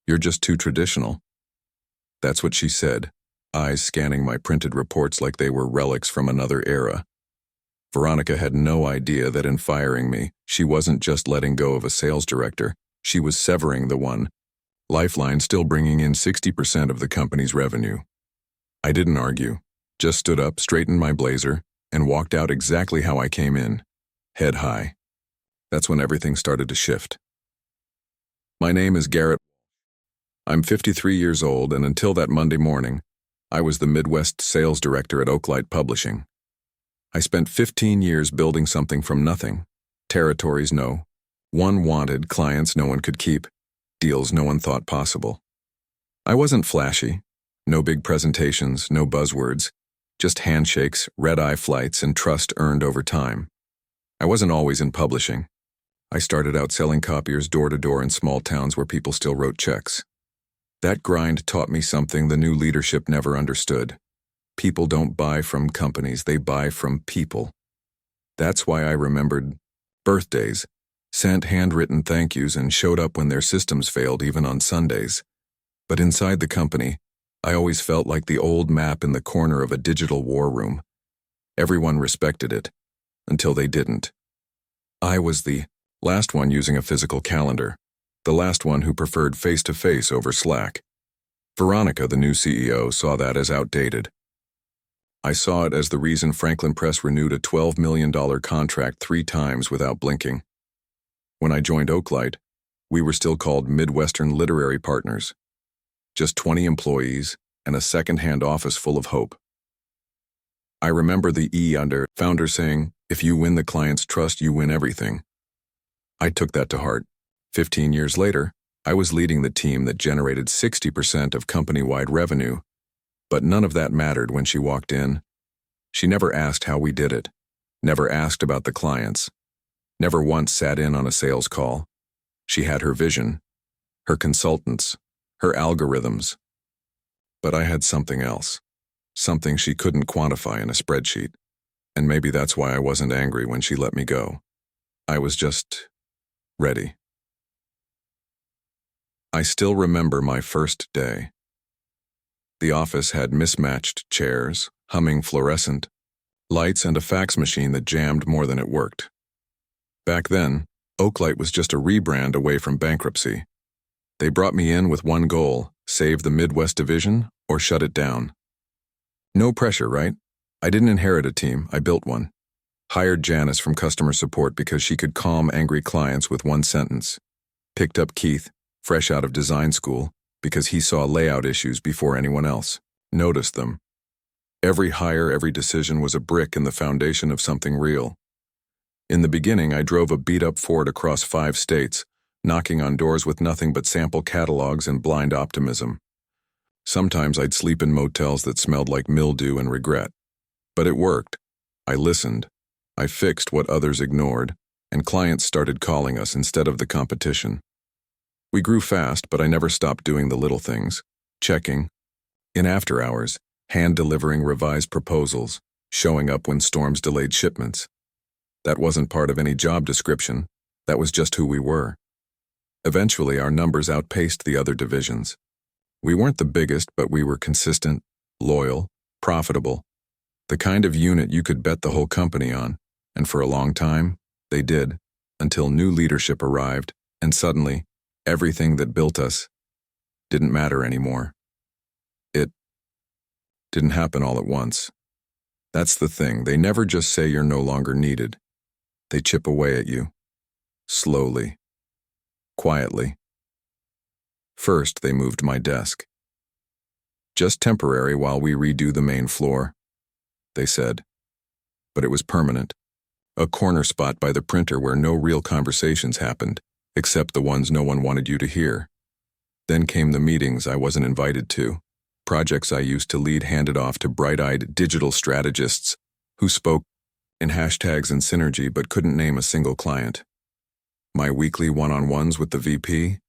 You're just too traditional. That's what she said, eyes scanning my printed reports like they were relics from another era. Veronica had no idea that in firing me, she wasn't just letting go of a sales director, she was severing the one, Lifeline still bringing in 60% of the company's revenue. I didn't argue, just stood up, straightened my blazer, and walked out exactly how I came in, head high. That's when everything started to shift. My name is Garrett. I'm 53 years old, and until that Monday morning, I was the Midwest sales director at Oaklight Publishing. I spent 15 years building something from nothing. Territories no one wanted, clients no one could keep, deals no one thought possible. I wasn't flashy, no big presentations, no buzzwords, just handshakes, red-eye flights, and trust earned over time. I wasn't always in publishing. I started out selling copiers door to door in small towns where people still wrote checks. That grind taught me something the new leadership never understood. People don't buy from companies, they buy from people. That's why I remembered birthdays, sent handwritten thank yous, and showed up when their systems failed even on Sundays. But inside the company, I always felt like the old map in the corner of a digital war room. Everyone respected it, until they didn't. I was the last one using a physical calendar, the last one who preferred face-to-face over Slack. Veronica, the new CEO, saw that as outdated. I saw it as the reason Franklin Press renewed a $12 million contract 3 times without blinking. When I joined Oaklight, we were still called Midwestern Literary Partners. Just 20 employees and a second-hand office full of hope. I remember the founder saying, "If you win the client's trust, you win everything." I took that to heart. 15 years later, I was leading the team that generated 60% of company-wide revenue, but none of that mattered when she walked in. She never asked how we did it, never asked about the clients, never once sat in on a sales call. She had her vision, her consultants, her algorithms. But I had something else, something she couldn't quantify in a spreadsheet, and maybe that's why I wasn't angry when she let me go. I was just ready. I still remember my first day. The office had mismatched chairs, humming fluorescent lights, and a fax machine that jammed more than it worked. Back then, Oaklight was just a rebrand away from bankruptcy. They brought me in with one goal: save the Midwest division or shut it down. No pressure, right? I didn't inherit a team, I built one. Hired Janice from customer support because she could calm angry clients with one sentence. Picked up Keith, fresh out of design school, because he saw layout issues before anyone else. Noticed them. Every hire, every decision was a brick in the foundation of something real. In the beginning, I drove a beat-up Ford across 5 states, knocking on doors with nothing but sample catalogs and blind optimism. Sometimes I'd sleep in motels that smelled like mildew and regret. But it worked. I listened. I fixed what others ignored, and clients started calling us instead of the competition. We grew fast, but I never stopped doing the little things. Checking. In after hours, hand-delivering revised proposals, showing up when storms delayed shipments. That wasn't part of any job description. That was just who we were. Eventually, our numbers outpaced the other divisions. We weren't the biggest, but we were consistent, loyal, profitable. The kind of unit you could bet the whole company on, and for a long time, they did, until new leadership arrived, and suddenly, everything that built us didn't matter anymore. It didn't happen all at once. That's the thing, they never just say you're no longer needed. They chip away at you. Slowly. Quietly. First, they moved my desk. Just temporary while we redo the main floor, they said. But it was permanent. A corner spot by the printer where no real conversations happened, except the ones no one wanted you to hear. Then came the meetings I wasn't invited to. Projects I used to lead handed off to bright-eyed digital strategists who spoke in hashtags and synergy but couldn't name a single client. My weekly one-on-ones with the VP,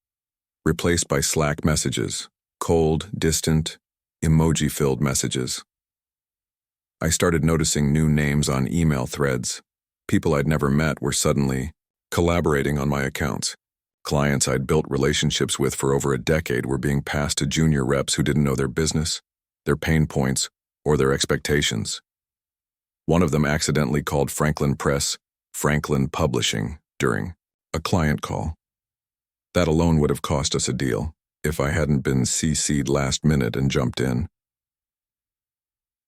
replaced by Slack messages, cold, distant, emoji-filled messages. I started noticing new names on email threads. People I'd never met were suddenly collaborating on my accounts. Clients I'd built relationships with for over a decade were being passed to junior reps who didn't know their business, their pain points, or their expectations. One of them accidentally called Franklin Press Franklin Publishing during a client call. That alone would have cost us a deal if I hadn't been CC'd last minute and jumped in.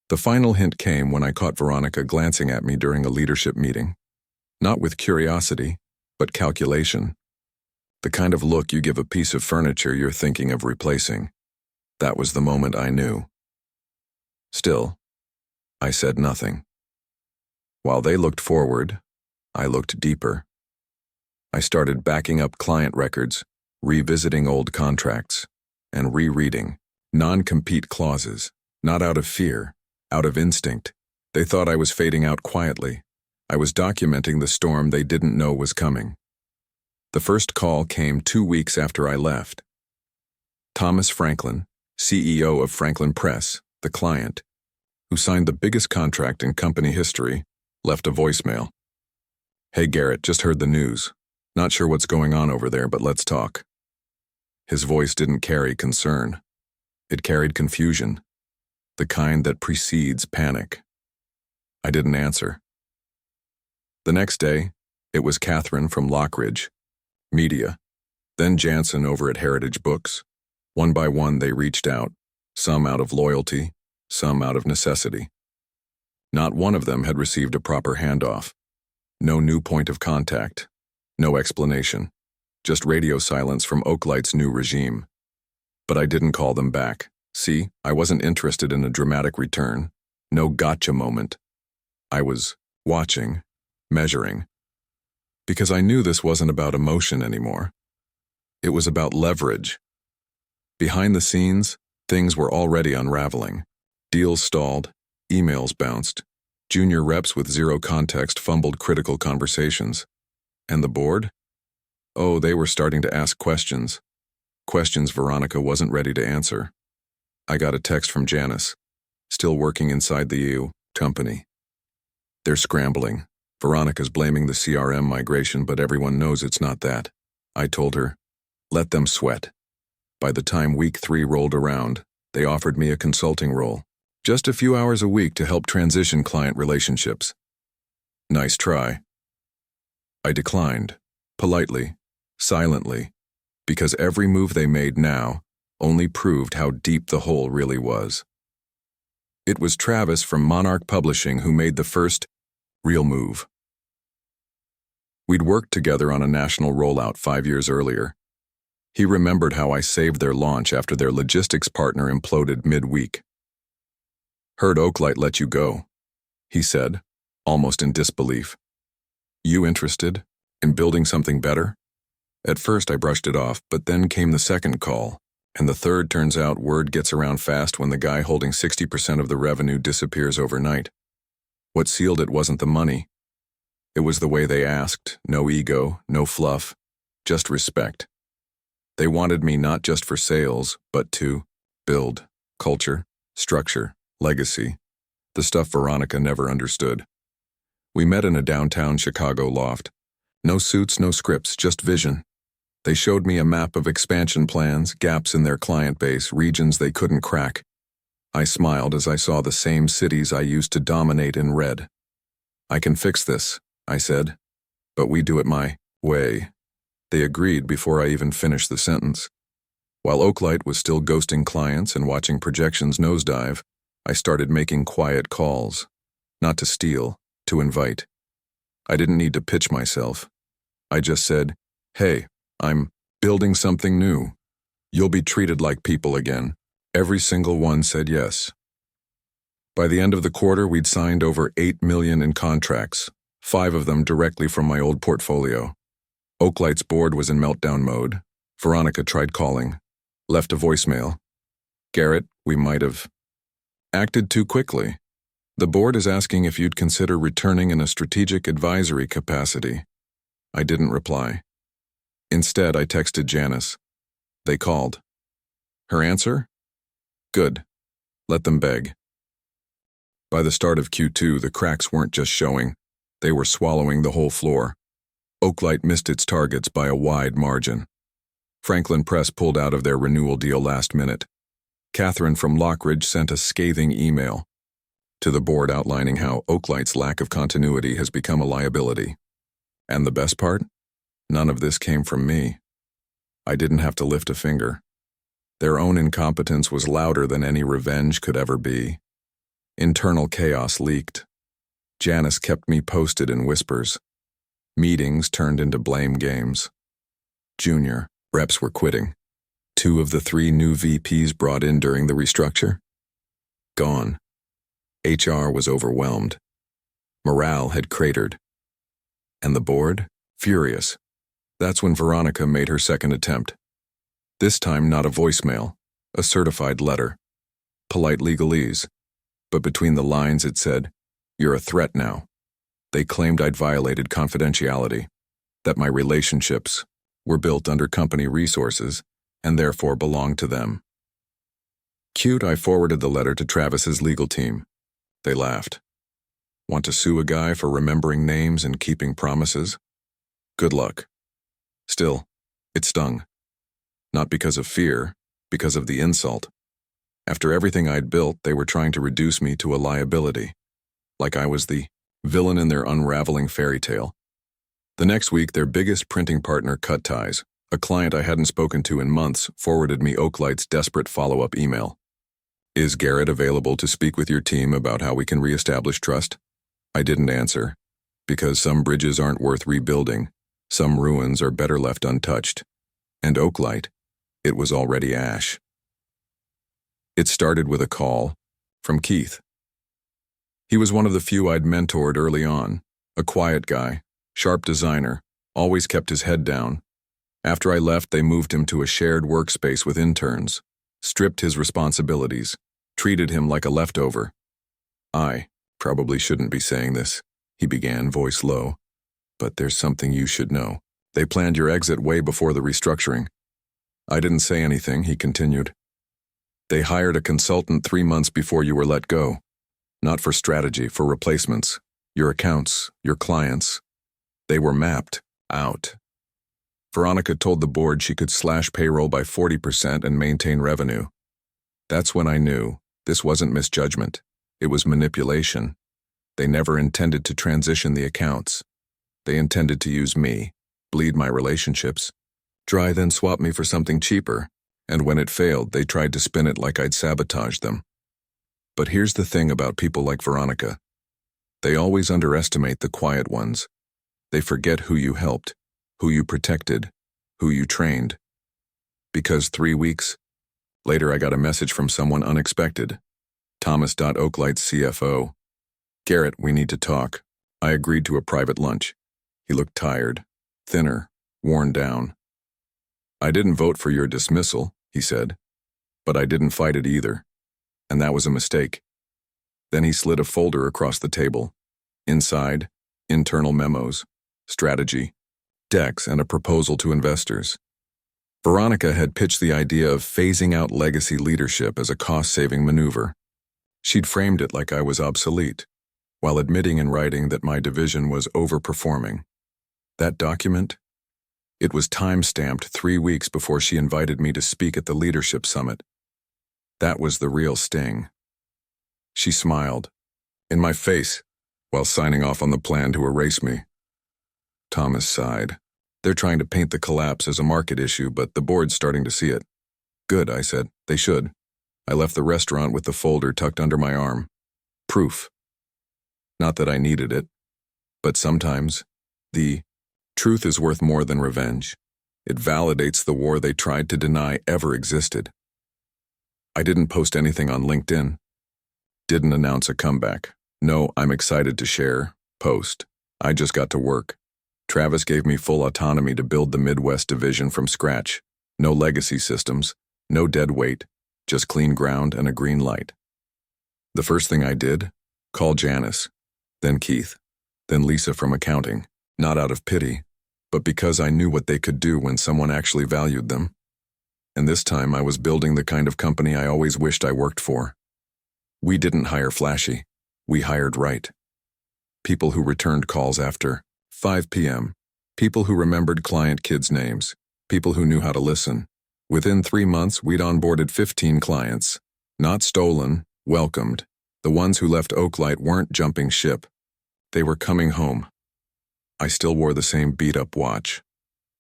The final hint came when I caught Veronica glancing at me during a leadership meeting. Not with curiosity, but calculation. The kind of look you give a piece of furniture you're thinking of replacing. That was the moment I knew. Still, I said nothing. While they looked forward, I looked deeper. I started backing up client records, revisiting old contracts, and rereading non-compete clauses, not out of fear, out of instinct. They thought I was fading out quietly. I was documenting the storm they didn't know was coming. The first call came 2 weeks after I left. Thomas Franklin, CEO of Franklin Press, the client, who signed the biggest contract in company history, left a voicemail. "Hey Garrett, just heard the news. Not sure what's going on over there, but let's talk." His voice didn't carry concern. It carried confusion, the kind that precedes panic. I didn't answer. The next day, it was Catherine from Lockridge, Media, then Jansen over at Heritage Books. One by one they reached out, some out of loyalty, some out of necessity. Not one of them had received a proper handoff. No new point of contact, no explanation, just radio silence from Oaklight's new regime. But I didn't call them back. See, I wasn't interested in a dramatic return, no gotcha moment. I was watching, measuring, because I knew this wasn't about emotion anymore. It was about leverage. Behind the scenes, things were already unraveling. Deals stalled, emails bounced, junior reps with zero context fumbled critical conversations. And the board? Oh, they were starting to ask questions. Questions Veronica wasn't ready to answer. I got a text from Janice, still working inside the EU company. "They're scrambling. Veronica's blaming the CRM migration, but everyone knows it's not that." I told her, "Let them sweat." By the time week 3 rolled around, they offered me a consulting role, just a few hours a week to help transition client relationships. Nice try. I declined, politely, silently, because every move they made now only proved how deep the hole really was. It was Travis from Monarch Publishing who made the first real move. We'd worked together on a national rollout 5 years earlier. He remembered how I saved their launch after their logistics partner imploded mid-week. "Heard Oaklight let you go," he said, almost in disbelief. "You interested in building something better?" At first I brushed it off, but then came the second call, and the third. Turns out word gets around fast when the guy holding 60% of the revenue disappears overnight. What sealed it wasn't the money. It was the way they asked, no ego, no fluff, just respect. They wanted me not just for sales, but to build culture, structure, legacy, the stuff Veronica never understood. We met in a downtown Chicago loft. No suits, no scripts, just vision. They showed me a map of expansion plans, gaps in their client base, regions they couldn't crack. I smiled as I saw the same cities I used to dominate in red. "I can fix this," I said, "but we do it my way." They agreed before I even finished the sentence. While Oaklight was still ghosting clients and watching projections nosedive, I started making quiet calls. Not to steal, to invite. I didn't need to pitch myself. I just said, "Hey, I'm building something new. You'll be treated like people again." Every single one said yes. By the end of the quarter, we'd signed over $8 million in contracts, 5 of them directly from my old portfolio. Oaklight's board was in meltdown mode. Veronica tried calling, left a voicemail. "Garrett, we might have acted too quickly. The board is asking if you'd consider returning in a strategic advisory capacity." I didn't reply. Instead, I texted Janice. They called. Her answer? "Good. Let them beg." By the start of Q2, the cracks weren't just showing. They were swallowing the whole floor. Oaklight missed its targets by a wide margin. Franklin Press pulled out of their renewal deal last minute. Catherine from Lockridge sent a scathing email to the board outlining how Oaklight's lack of continuity has become a liability. And the best part? None of this came from me. I didn't have to lift a finger. Their own incompetence was louder than any revenge could ever be. Internal chaos leaked. Janice kept me posted in whispers. Meetings turned into blame games. Junior reps were quitting. 2 of the 3 new VPs brought in during the restructure? Gone. HR was overwhelmed. Morale had cratered. And the board? Furious. That's when Veronica made her second attempt. This time not a voicemail, a certified letter. Polite legalese. But between the lines it said, "You're a threat now." They claimed I'd violated confidentiality, that my relationships were built under company resources and therefore belonged to them. Cute, I forwarded the letter to Travis's legal team. They laughed. Want to sue a guy for remembering names and keeping promises? Good luck. Still, it stung. Not because of fear, because of the insult. After everything I'd built, they were trying to reduce me to a liability, like I was the villain in their unraveling fairy tale. The next week, their biggest printing partner cut ties. A client I hadn't spoken to in months forwarded me Oaklight's desperate follow-up email. Is Garrett available to speak with your team about how we can reestablish trust? I didn't answer, because some bridges aren't worth rebuilding, some ruins are better left untouched. And Oaklight, it was already ash. It started with a call from Keith. He was one of the few I'd mentored early on, a quiet guy, sharp designer, always kept his head down. After I left, they moved him to a shared workspace with interns, stripped his responsibilities, treated him like a leftover. I probably shouldn't be saying this, he began, voice low, but there's something you should know. They planned your exit way before the restructuring. I didn't say anything, he continued. They hired a consultant 3 months before you were let go. Not for strategy, for replacements. Your accounts, your clients. They were mapped out. Veronica told the board she could slash payroll by 40% and maintain revenue. That's when I knew this wasn't misjudgment. It was manipulation. They never intended to transition the accounts. They intended to use me, bleed my relationships, try then swap me for something cheaper, and when it failed, they tried to spin it like I'd sabotaged them. But here's the thing about people like Veronica. They always underestimate the quiet ones. They forget who you helped, who you protected, who you trained. Because 3 weeks later, I got a message from someone unexpected. Thomas. Oaklight's CFO. Garrett, we need to talk. I agreed to a private lunch. He looked tired, thinner, worn down. I didn't vote for your dismissal, he said, but I didn't fight it either. And that was a mistake. Then he slid a folder across the table. Inside, internal memos, strategy, decks, and a proposal to investors. Veronica had pitched the idea of phasing out legacy leadership as a cost-saving maneuver. She'd framed it like I was obsolete, while admitting in writing that my division was overperforming. That document? It was time-stamped 3 weeks before she invited me to speak at the leadership summit. That was the real sting. She smiled, in my face, while signing off on the plan to erase me. Thomas sighed. They're trying to paint the collapse as a market issue, but the board's starting to see it. Good, I said. They should. I left the restaurant with the folder tucked under my arm. Proof. Not that I needed it, but sometimes the truth is worth more than revenge. It validates the war they tried to deny ever existed. I didn't post anything on LinkedIn. Didn't announce a comeback. No, I'm excited to share, post. I just got to work. Travis gave me full autonomy to build the Midwest division from scratch. No legacy systems, no dead weight, just clean ground and a green light. The first thing I did, call Janice, then Keith, then Lisa from accounting, not out of pity, but because I knew what they could do when someone actually valued them. And this time I was building the kind of company I always wished I worked for. We didn't hire flashy, we hired right. People who returned calls after 5 p.m., People who remembered client kids' names. People who knew how to listen. Within 3 months, we'd onboarded 15 clients. Not stolen, welcomed. The ones who left Oaklight weren't jumping ship. They were coming home. I still wore the same beat-up watch.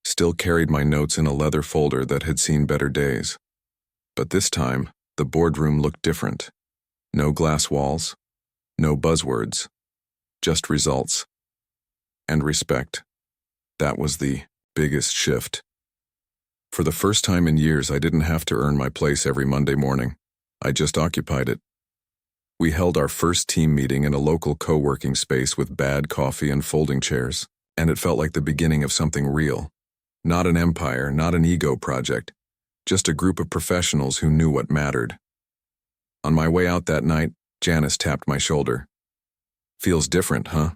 Still carried my notes in a leather folder that had seen better days. But this time, the boardroom looked different. No glass walls. No buzzwords. Just results. And respect. That was the biggest shift. For the first time in years, I didn't have to earn my place every Monday morning. I just occupied it. We held our first team meeting in a local co-working space with bad coffee and folding chairs, and it felt like the beginning of something real. Not an empire, not an ego project, just a group of professionals who knew what mattered. On my way out that night, Janice tapped my shoulder. "Feels different, huh?"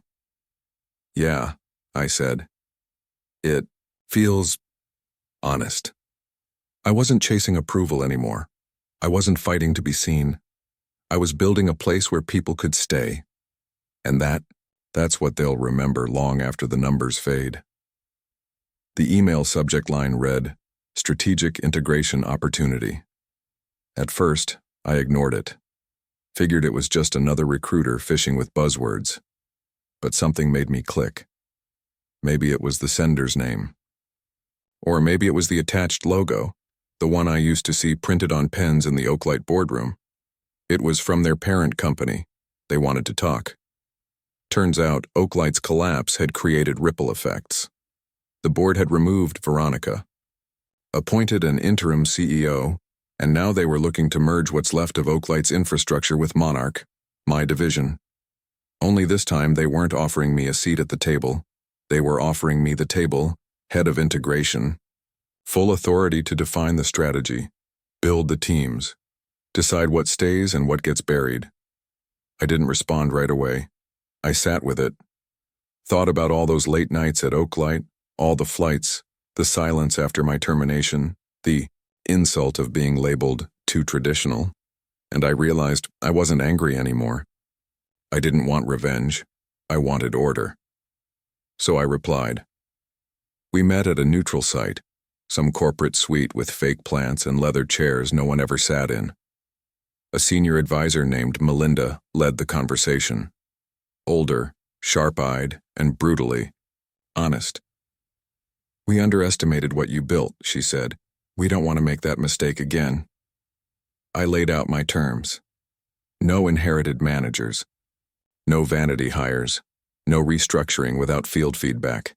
"Yeah," I said. "It feels honest." I wasn't chasing approval anymore. I wasn't fighting to be seen. I was building a place where people could stay. And that's what they'll remember long after the numbers fade. The email subject line read, "Strategic Integration Opportunity." At first, I ignored it. Figured it was just another recruiter fishing with buzzwords. But something made me click. Maybe it was the sender's name. Or maybe it was the attached logo, the one I used to see printed on pens in the Oaklight boardroom. It was from their parent company. They wanted to talk. Turns out, Oaklight's collapse had created ripple effects. The board had removed Veronica, appointed an interim CEO, and now they were looking to merge what's left of Oaklight's infrastructure with Monarch, my division. Only this time they weren't offering me a seat at the table. They were offering me the table, head of integration, full authority to define the strategy, build the teams, decide what stays and what gets buried. I didn't respond right away. I sat with it, thought about all those late nights at Oaklight, all the flights, the silence after my termination, the insult of being labeled too traditional, and I realized I wasn't angry anymore. I didn't want revenge. I wanted order. So I replied. We met at a neutral site, some corporate suite with fake plants and leather chairs no one ever sat in. A senior advisor named Melinda led the conversation. Older, sharp-eyed, and brutally honest. "We underestimated what you built," she said. "We don't want to make that mistake again." I laid out my terms. No inherited managers. No vanity hires. No restructuring without field feedback.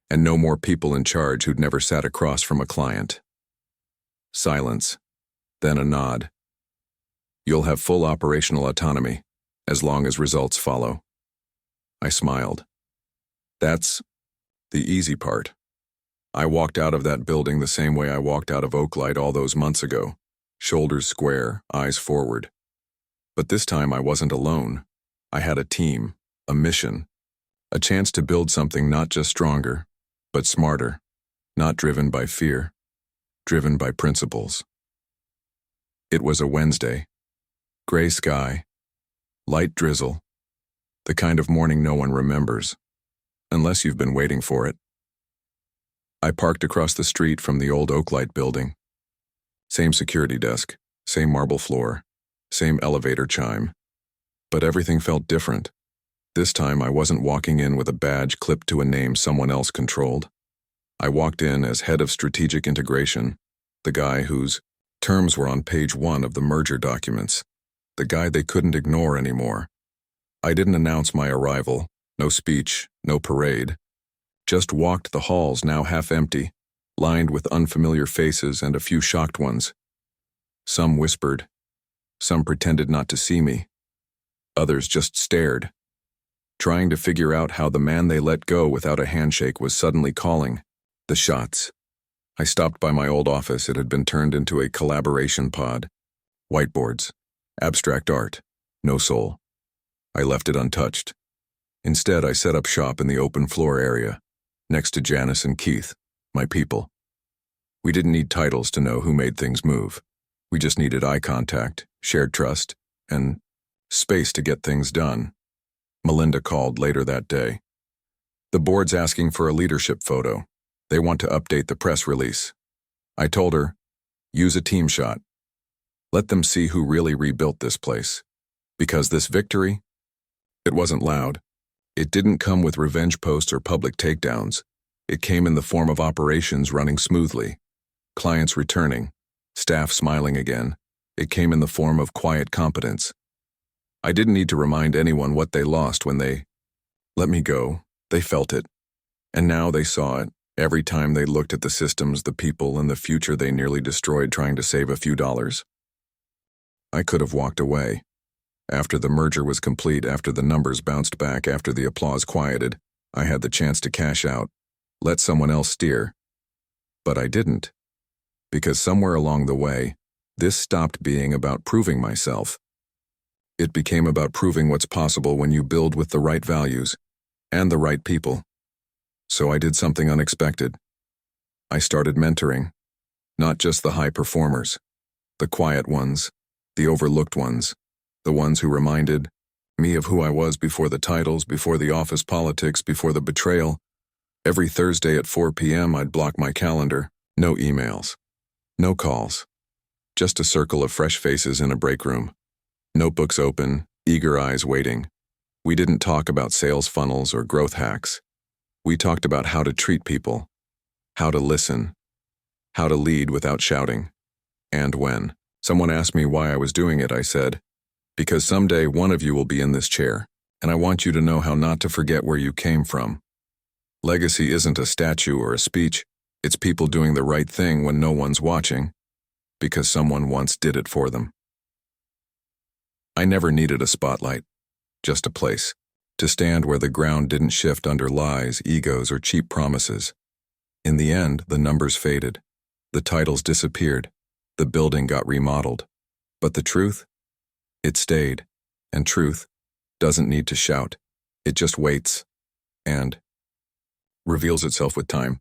And no more people in charge who'd never sat across from a client. Silence. Then a nod. "You'll have full operational autonomy, as long as results follow." I smiled. That's the easy part. I walked out of that building the same way I walked out of Oaklight all those months ago, shoulders square, eyes forward. But this time I wasn't alone. I had a team, a mission, a chance to build something not just stronger, but smarter, not driven by fear, driven by principles. It was a Wednesday. Gray sky, light drizzle, the kind of morning no one remembers, unless you've been waiting for it. I parked across the street from the old Oaklight building. Same security desk, same marble floor, same elevator chime. But everything felt different. This time I wasn't walking in with a badge clipped to a name someone else controlled. I walked in as head of strategic integration, the guy whose terms were on page 1 of the merger documents, the guy they couldn't ignore anymore. I didn't announce my arrival, no speech, no parade. Just walked the halls now half empty, lined with unfamiliar faces and a few shocked ones. Some whispered. Some pretended not to see me. Others just stared, trying to figure out how the man they let go without a handshake was suddenly calling the shots. I stopped by my old office. It had been turned into a collaboration pod. Whiteboards, abstract art, no soul. I left it untouched. Instead, I set up shop in the open floor area, next to Janice and Keith, my people. We didn't need titles to know who made things move. We just needed eye contact, shared trust, and space to get things done. Melinda called later that day. The board's asking for a leadership photo. They want to update the press release. I told her, use a team shot. Let them see who really rebuilt this place. Because this victory, it wasn't loud. It didn't come with revenge posts or public takedowns. It came in the form of operations running smoothly, clients returning, staff smiling again. It came in the form of quiet competence. I didn't need to remind anyone what they lost when they let me go. They felt it. And now they saw it. Every time they looked at the systems, the people, and the future they nearly destroyed trying to save a few dollars. I could have walked away. After the merger was complete, after the numbers bounced back, after the applause quieted, I had the chance to cash out, let someone else steer. But I didn't. Because somewhere along the way, this stopped being about proving myself. It became about proving what's possible when you build with the right values and the right people. So I did something unexpected. I started mentoring, not just the high performers, the quiet ones, the overlooked ones, the ones who reminded me of who I was before the titles, before the office politics, before the betrayal. Every Thursday at 4 p.m. I'd block my calendar. No emails, no calls, just a circle of fresh faces in a break room. Notebooks open, eager eyes waiting. We didn't talk about sales funnels or growth hacks. We talked about how to treat people, how to listen, how to lead without shouting. And when someone asked me why I was doing it, I said, because someday one of you will be in this chair, and I want you to know how not to forget where you came from. Legacy isn't a statue or a speech. It's people doing the right thing when no one's watching, because someone once did it for them. I never needed a spotlight, just a place to stand where the ground didn't shift under lies, egos, or cheap promises. In the end, the numbers faded. The titles disappeared. The building got remodeled. But the truth? It stayed. And truth doesn't need to shout. It just waits and reveals itself with time.